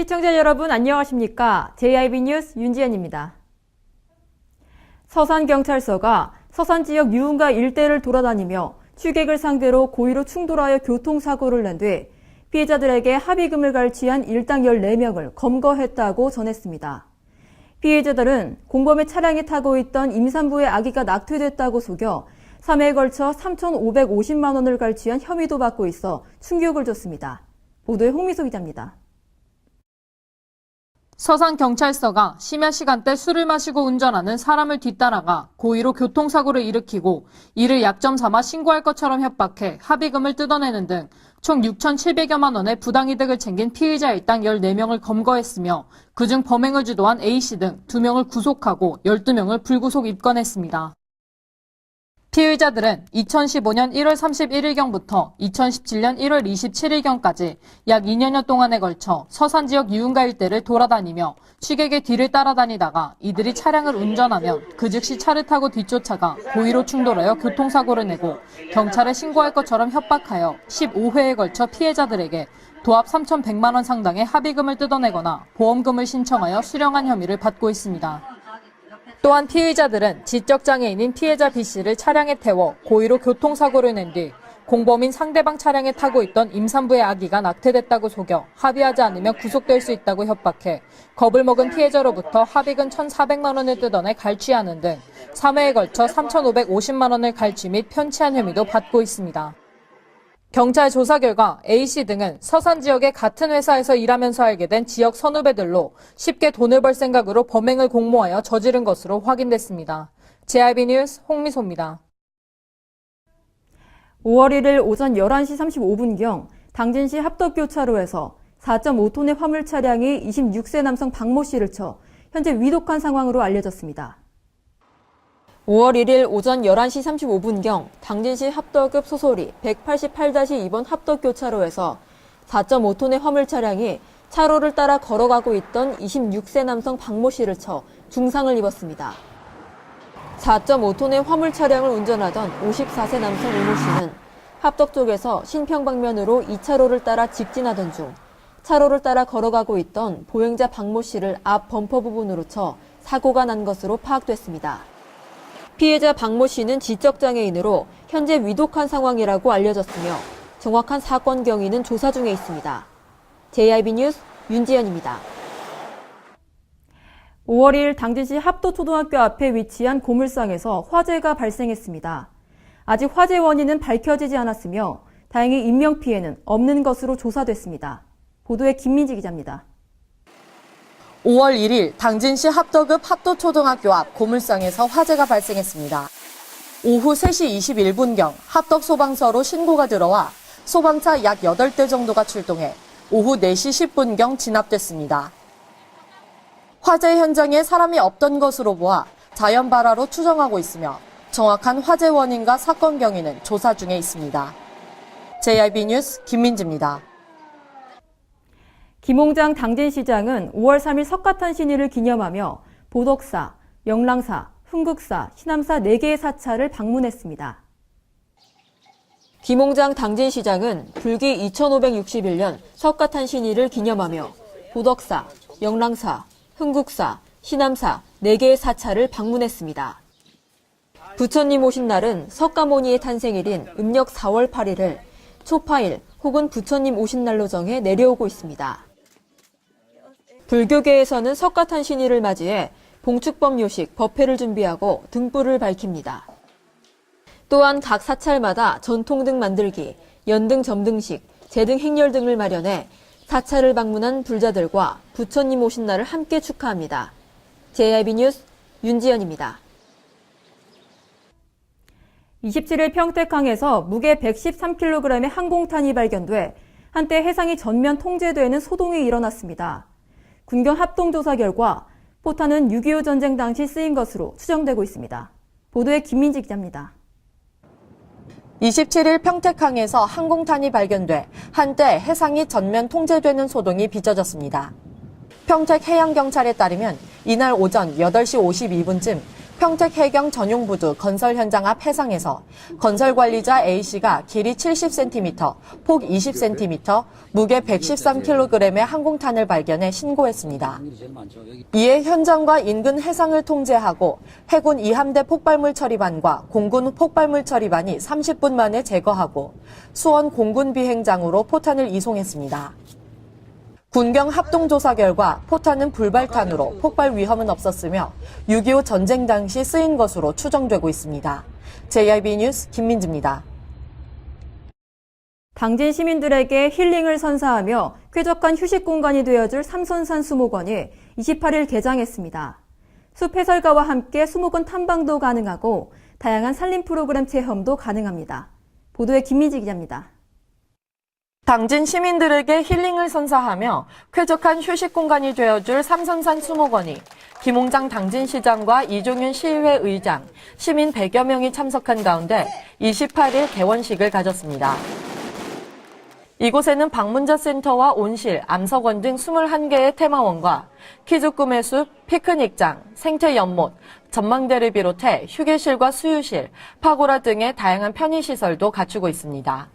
시청자 여러분 안녕하십니까? JIB 뉴스 윤지연입니다. 서산경찰서가 서산 지역 유흥가 일대를 돌아다니며 취객을 상대로 고의로 충돌하여 교통사고를 낸 뒤 피해자들에게 합의금을 갈취한 일당 14명을 검거했다고 전했습니다. 피해자들은 공범의 차량에 타고 있던 임산부의 아기가 낙태됐다고 속여 3회에 걸쳐 3,550만 원을 갈취한 혐의도 받고 있어 충격을 줬습니다. 보도에 홍미소 기자입니다. 서산경찰서가 심야 시간대 술을 마시고 운전하는 사람을 뒤따라가 고의로 교통사고를 일으키고 이를 약점 삼아 신고할 것처럼 협박해 합의금을 뜯어내는 등 총 6,700여만 원의 부당이득을 챙긴 피의자 일당 14명을 검거했으며 그중 범행을 주도한 A씨 등 2명을 구속하고 12명을 불구속 입건했습니다. 피의자들은 2015년 1월 31일경부터 2017년 1월 27일경까지 약 2년여 동안에 걸쳐 서산 지역 유흥가 일대를 돌아다니며 취객의 뒤를 따라다니다가 이들이 차량을 운전하면 그 즉시 차를 타고 뒤쫓아가 고의로 충돌하여 교통사고를 내고 경찰에 신고할 것처럼 협박하여 15회에 걸쳐 피해자들에게 도합 3,100만 원 상당의 합의금을 뜯어내거나 보험금을 신청하여 수령한 혐의를 받고 있습니다. 또한 피의자들은 지적장애인인 피해자 B씨를 차량에 태워 고의로 교통사고를 낸 뒤 공범인 상대방 차량에 타고 있던 임산부의 아기가 낙태됐다고 속여 합의하지 않으면 구속될 수 있다고 협박해 겁을 먹은 피해자로부터 합의금 1,400만 원을 뜯어내 갈취하는 등 3회에 걸쳐 3,550만 원을 갈취 및 편취한 혐의도 받고 있습니다. 경찰 조사 결과 A씨 등은 서산 지역의 같은 회사에서 일하면서 알게 된 지역 선후배들로 쉽게 돈을 벌 생각으로 범행을 공모하여 저지른 것으로 확인됐습니다. JIB 뉴스 홍미소입니다. 5월 1일 오전 11시 35분경 당진시 합덕교차로에서 4.5톤의 화물 차량이 26세 남성 박모 씨를 쳐 현재 위독한 상황으로 알려졌습니다. 5월 1일 오전 11시 35분경 당진시 합덕읍 소소리 188-2번 합덕교차로에서 4.5톤의 화물 차량이 차로를 따라 걸어가고 있던 26세 남성 박모 씨를 쳐 중상을 입었습니다. 4.5톤의 화물 차량을 운전하던 54세 남성 오모 씨는 합덕 쪽에서 신평 방면으로 2차로를 따라 직진하던 중 차로를 따라 걸어가고 있던 보행자 박모 씨를 앞 범퍼 부분으로 쳐 사고가 난 것으로 파악됐습니다. 피해자 박모 씨는 지적장애인으로 현재 위독한 상황이라고 알려졌으며 정확한 사건 경위는 조사 중에 있습니다. JIB 뉴스 윤지연입니다. 5월 2일 당진시 합도초등학교 앞에 위치한 고물상에서 화재가 발생했습니다. 아직 화재 원인은 밝혀지지 않았으며 다행히 인명피해는 없는 것으로 조사됐습니다. 보도에 김민지 기자입니다. 5월 1일 당진시 합덕읍 합도초등학교 앞 고물상에서 화재가 발생했습니다. 오후 3시 21분경 합덕소방서로 신고가 들어와 소방차 약 8대 정도가 출동해 오후 4시 10분경 진압됐습니다. 화재 현장에 사람이 없던 것으로 보아 자연발화로 추정하고 있으며 정확한 화재 원인과 사건 경위는 조사 중에 있습니다. JIB 뉴스 김민지입니다. 김홍장 당진시장은 5월 3일 석가탄신일을 기념하며 보덕사, 영랑사, 흥국사, 신암사 4개의 사찰을 방문했습니다. 김홍장 당진시장은 불기 2561년 석가탄신일을 기념하며 보덕사, 영랑사, 흥국사, 신암사 4개의 사찰을 방문했습니다. 부처님 오신 날은 석가모니의 탄생일인 음력 4월 8일을 초파일 혹은 부처님 오신 날로 정해 내려오고 있습니다. 불교계에서는 석가탄신일을 맞이해 봉축법 요식, 법회를 준비하고 등불을 밝힙니다. 또한 각 사찰마다 전통등 만들기, 연등 점등식, 제등 행렬 등을 마련해 사찰을 방문한 불자들과 부처님 오신 날을 함께 축하합니다. JIB 뉴스 윤지연입니다. 27일 평택항에서 무게 113kg의 항공탄이 발견돼 한때 해상이 전면 통제되는 소동이 일어났습니다. 군경 합동조사 결과 포탄은 6.25 전쟁 당시 쓰인 것으로 추정되고 있습니다. 보도에 김민지 기자입니다. 27일 평택항에서 항공탄이 발견돼 한때 해상이 전면 통제되는 소동이 빚어졌습니다. 평택해양경찰에 따르면 이날 오전 8시 52분쯤 평택 해경 전용부두 건설 현장 앞 해상에서 건설 관리자 A씨가 길이 70cm, 폭 20cm, 무게 113kg의 항공탄을 발견해 신고했습니다. 이에 현장과 인근 해상을 통제하고 해군 2함대 폭발물 처리반과 공군 폭발물 처리반이 30분 만에 제거하고 수원 공군 비행장으로 포탄을 이송했습니다. 군경 합동조사 결과 포탄은 불발탄으로 폭발 위험은 없었으며 6.25 전쟁 당시 쓰인 것으로 추정되고 있습니다. JIB 뉴스 김민지입니다. 당진 시민들에게 힐링을 선사하며 쾌적한 휴식 공간이 되어줄 삼선산 수목원이 28일 개장했습니다. 숲 해설가와 함께 수목원 탐방도 가능하고 다양한 산림 프로그램 체험도 가능합니다. 보도에 김민지 기자입니다. 당진 시민들에게 힐링을 선사하며 쾌적한 휴식 공간이 되어줄 삼선산 수목원이 김홍장 당진시장과 이종윤 시의회 의장, 시민 100여 명이 참석한 가운데 28일 개원식을 가졌습니다. 이곳에는 방문자 센터와 온실, 암석원 등 21개의 테마원과 키즈 꿈의 숲, 피크닉장, 생태 연못, 전망대를 비롯해 휴게실과 수유실, 파고라 등의 다양한 편의시설도 갖추고 있습니다.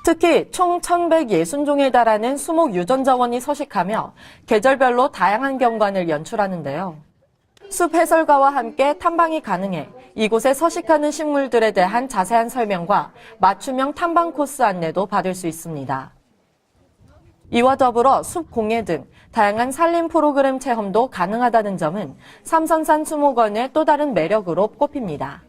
특히 총 1160종에 달하는 수목 유전자원이 서식하며 계절별로 다양한 경관을 연출하는데요. 숲 해설가와 함께 탐방이 가능해 이곳에 서식하는 식물들에 대한 자세한 설명과 맞춤형 탐방 코스 안내도 받을 수 있습니다. 이와 더불어 숲 공예 등 다양한 산림 프로그램 체험도 가능하다는 점은 삼선산 수목원의 또 다른 매력으로 꼽힙니다.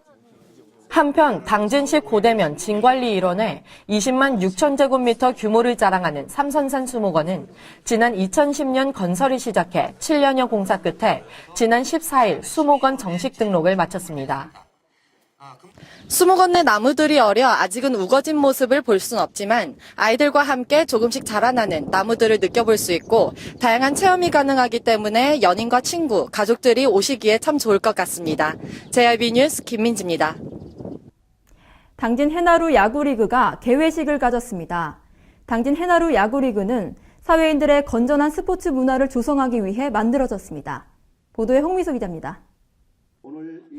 한편 당진시 고대면 진관리 일원에 20만 6천 제곱미터 규모를 자랑하는 삼선산 수목원은 지난 2010년 건설이 시작해 7년여 공사 끝에 지난 14일 수목원 정식 등록을 마쳤습니다. 수목원 내 나무들이 어려 아직은 우거진 모습을 볼 순 없지만 아이들과 함께 조금씩 자라나는 나무들을 느껴볼 수 있고 다양한 체험이 가능하기 때문에 연인과 친구, 가족들이 오시기에 참 좋을 것 같습니다. JIB 뉴스 김민지입니다. 당진 해나루 야구리그가 개회식을 가졌습니다. 당진 해나루 야구리그는 사회인들의 건전한 스포츠 문화를 조성하기 위해 만들어졌습니다. 보도에 홍미소 기자입니다.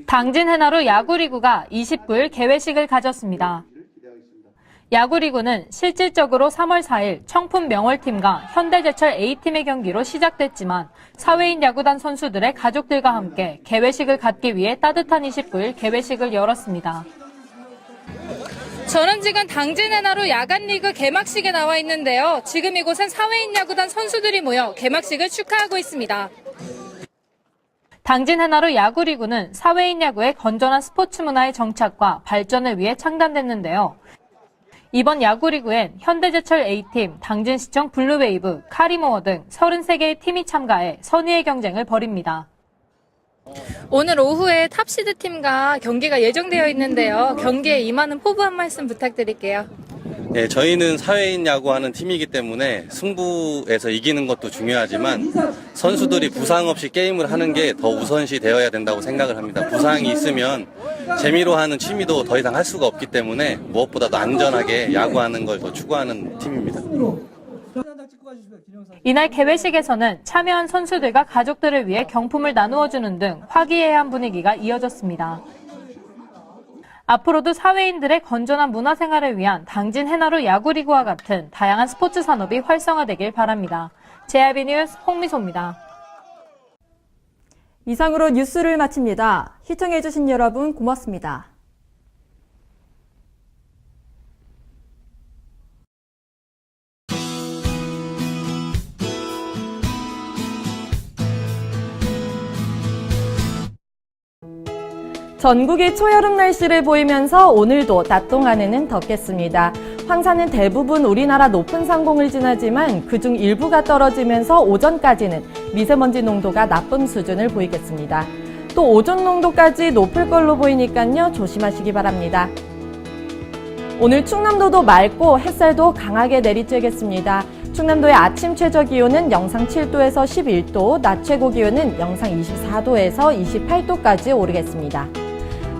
당진 해나루 야구리그가 29일 개회식을 가졌습니다. 야구리그는 실질적으로 3월 4일 청풍 명월팀과 현대제철 A팀의 경기로 시작됐지만 사회인 야구단 선수들의 가족들과 함께 개회식을 갖기 위해 따뜻한 29일 개회식을 열었습니다. 저는 지금 당진 해나루 야간리그 개막식에 나와 있는데요. 지금 이곳은 사회인 야구단 선수들이 모여 개막식을 축하하고 있습니다. 당진 해나루 야구리그는 사회인 야구의 건전한 스포츠 문화의 정착과 발전을 위해 창단됐는데요. 이번 야구리그엔 현대제철 A팀, 당진시청 블루웨이브, 카리모어 등 33개의 팀이 참가해 선의의 경쟁을 벌입니다. 오늘 오후에 탑시드 팀과 경기가 예정되어 있는데요. 경기에 임하는 포부 한 말씀 부탁드릴게요. 네, 저희는 사회인 야구하는 팀이기 때문에 승부에서 이기는 것도 중요하지만 선수들이 부상 없이 게임을 하는 게 더 우선시 되어야 된다고 생각을 합니다. 부상이 있으면 재미로 하는 취미도 더 이상 할 수가 없기 때문에 무엇보다도 안전하게 야구하는 걸 더 추구하는 팀입니다. 이날 개회식에서는 참여한 선수들과 가족들을 위해 경품을 나누어주는 등 화기애애한 분위기가 이어졌습니다. 앞으로도 사회인들의 건전한 문화생활을 위한 당진 해나루 야구리그와 같은 다양한 스포츠 산업이 활성화되길 바랍니다. JIB 뉴스 홍미소입니다. 이상으로 뉴스를 마칩니다. 시청해주신 여러분 고맙습니다. 전국이 초여름 날씨를 보이면서 오늘도 낮 동안에는 덥겠습니다. 황사는 대부분 우리나라 높은 상공을 지나지만 그중 일부가 떨어지면서 오전까지는 미세먼지 농도가 나쁨 수준을 보이겠습니다. 또 오존 농도까지 높을 걸로 보이니까요. 조심하시기 바랍니다. 오늘 충남도도 맑고 햇살도 강하게 내리쬐겠습니다. 충남도의 아침 최저 기온은 영상 7도에서 11도, 낮 최고 기온은 영상 24도에서 28도까지 오르겠습니다.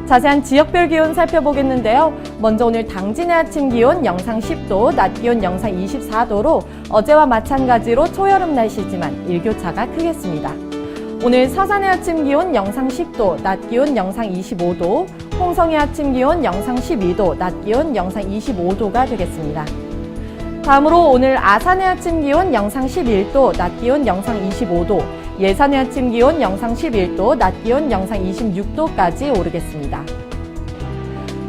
자세한 지역별 기온 살펴보겠는데요. 먼저 오늘 당진의 아침 기온 영상 10도, 낮 기온 영상 24도로 어제와 마찬가지로 초여름 날씨지만 일교차가 크겠습니다. 오늘 서산의 아침 기온 영상 10도, 낮 기온 영상 25도, 홍성의 아침 기온 영상 12도, 낮 기온 영상 25도가 되겠습니다. 다음으로 오늘 아산의 아침 기온 영상 11도, 낮 기온 영상 25도, 예산의 아침 기온 영상 11도, 낮 기온 영상 26도까지 오르겠습니다.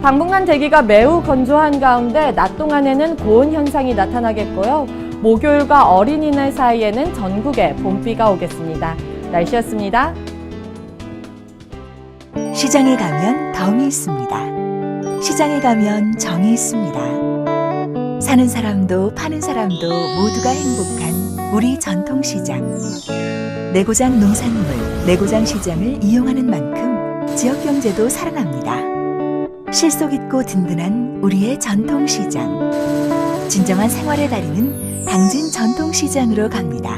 당분간 대기가 매우 건조한 가운데 낮 동안에는 고온 현상이 나타나겠고요. 목요일과 어린이날 사이에는 전국에 봄비가 오겠습니다. 날씨였습니다. 시장에 가면 덤이 있습니다. 시장에 가면 정이 있습니다. 사는 사람도 파는 사람도 모두가 행복한 우리 전통시장. 내고장 농산물, 내고장 시장을 이용하는 만큼 지역경제도 살아납니다. 실속 있고 든든한 우리의 전통시장. 진정한 생활의 달인은 당진 전통시장으로 갑니다.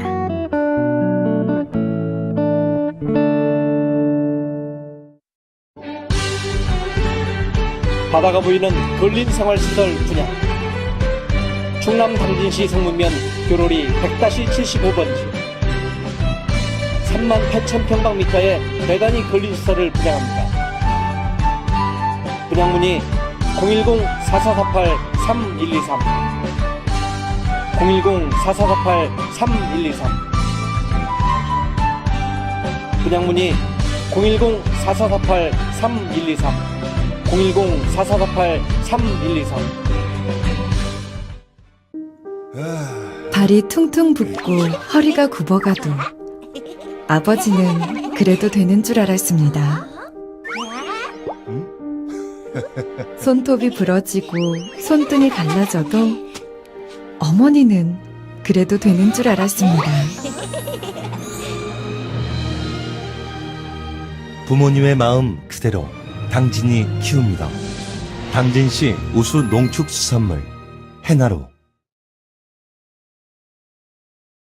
바다가 보이는 근린 생활시설 분양. 충남 당진시 성문면 교로리 100-75번지 38,000평방미터의 대단위 근린시설을 분양합니다. 분양문의 010-4448-3123 010-4448-3123 분양문의 010-4448-3123 010-4448-3123 발이 퉁퉁 붓고 허리가 굽어가도 아버지는 그래도 되는 줄 알았습니다. 손톱이 부러지고 손등이 갈라져도 어머니는 그래도 되는 줄 알았습니다. 부모님의 마음 그대로 당진이 키웁니다. 당진시 우수 농축수산물 해나로